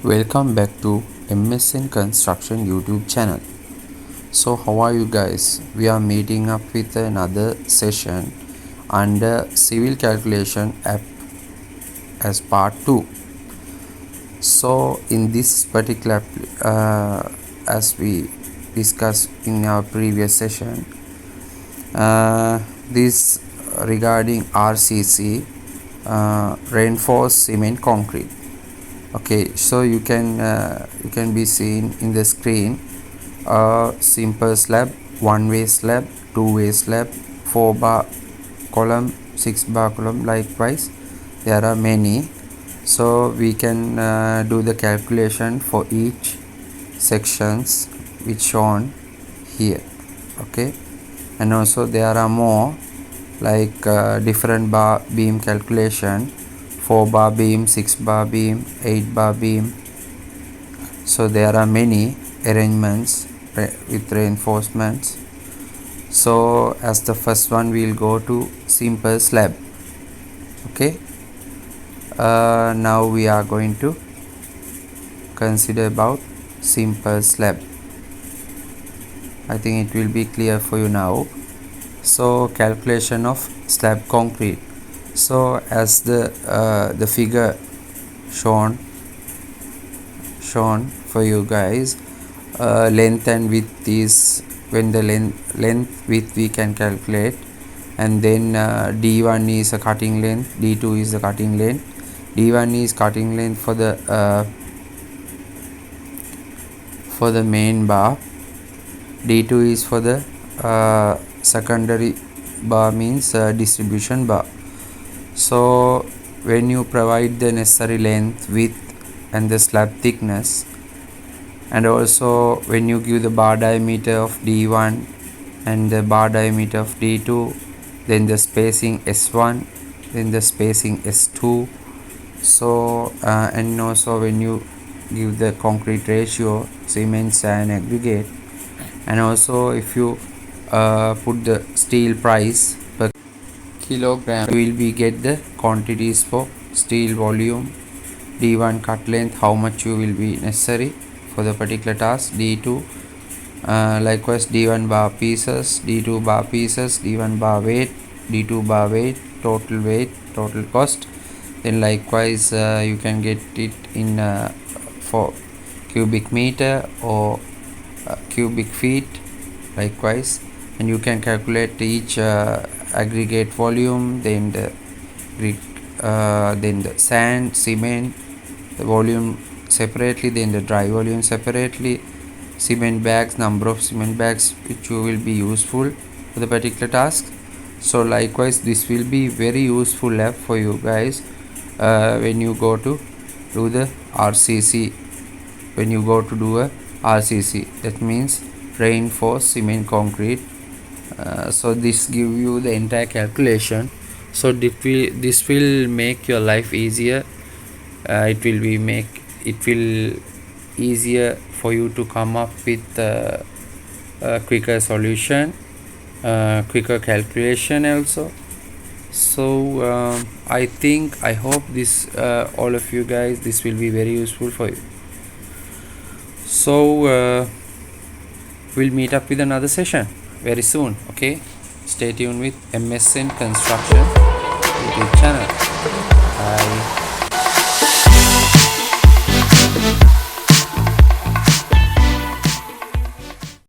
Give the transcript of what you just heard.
Welcome back to MSN Construction YouTube channel. So how are you guys? We are meeting up with another session under civil calculation app as part 2. So in this particular as we discussed in our previous session, this regarding RCC, reinforced cement concrete. Okay, so you can be seen in the screen a simple slab, one-way slab, two-way slab, 4-bar column, 6-bar column. Likewise there are many, so we can do the calculation for each sections which shown here. Okay, and also there are more like different bar beam calculation, 4-bar beam, 6-bar beam, 8-bar beam. So there are many arrangements with reinforcements. So as the first one, we'll go to simple slab. Okay, now we are going to consider about simple slab. I think it will be clear for you now. So calculation of slab concrete. So as the figure shown for you guys, length and width is, when the length width we can calculate, and then d1 is a cutting length, d2 is the cutting length, d1 is cutting length for the main bar, d2 is for the secondary bar, means distribution bar. So when you provide the necessary length, width and the slab thickness, and also when you give the bar diameter of d1 and the bar diameter of d2, then the spacing s1, then the spacing s2. So and also when you give the concrete ratio, cement, sand, aggregate, and also if you put the steel price per kilogram, you will be get the quantities for steel volume, d1 cut length, how much you will be necessary for the particular task, d2 likewise d1 bar pieces, d2 bar pieces, d1 bar weight, d2 bar weight, total cost. Then likewise you can get it in for cubic meter or cubic feet likewise, and you can calculate each aggregate volume, then the sand, cement, the volume separately, then the dry volume separately, cement bags, number of cement bags which you will be useful for the particular task. So likewise this will be very useful app for you guys when you go to do the RCC. When you go to do a RCC, that means reinforced cement concrete. So this give you the entire calculation. So this will make your life easier. It will easier for you to come up with a quicker solution, quicker calculation also. So I hope this all of you guys, this will be very useful for you. So we'll meet up with another session very soon. Okay, stay tuned with MSN Construction YouTube channel.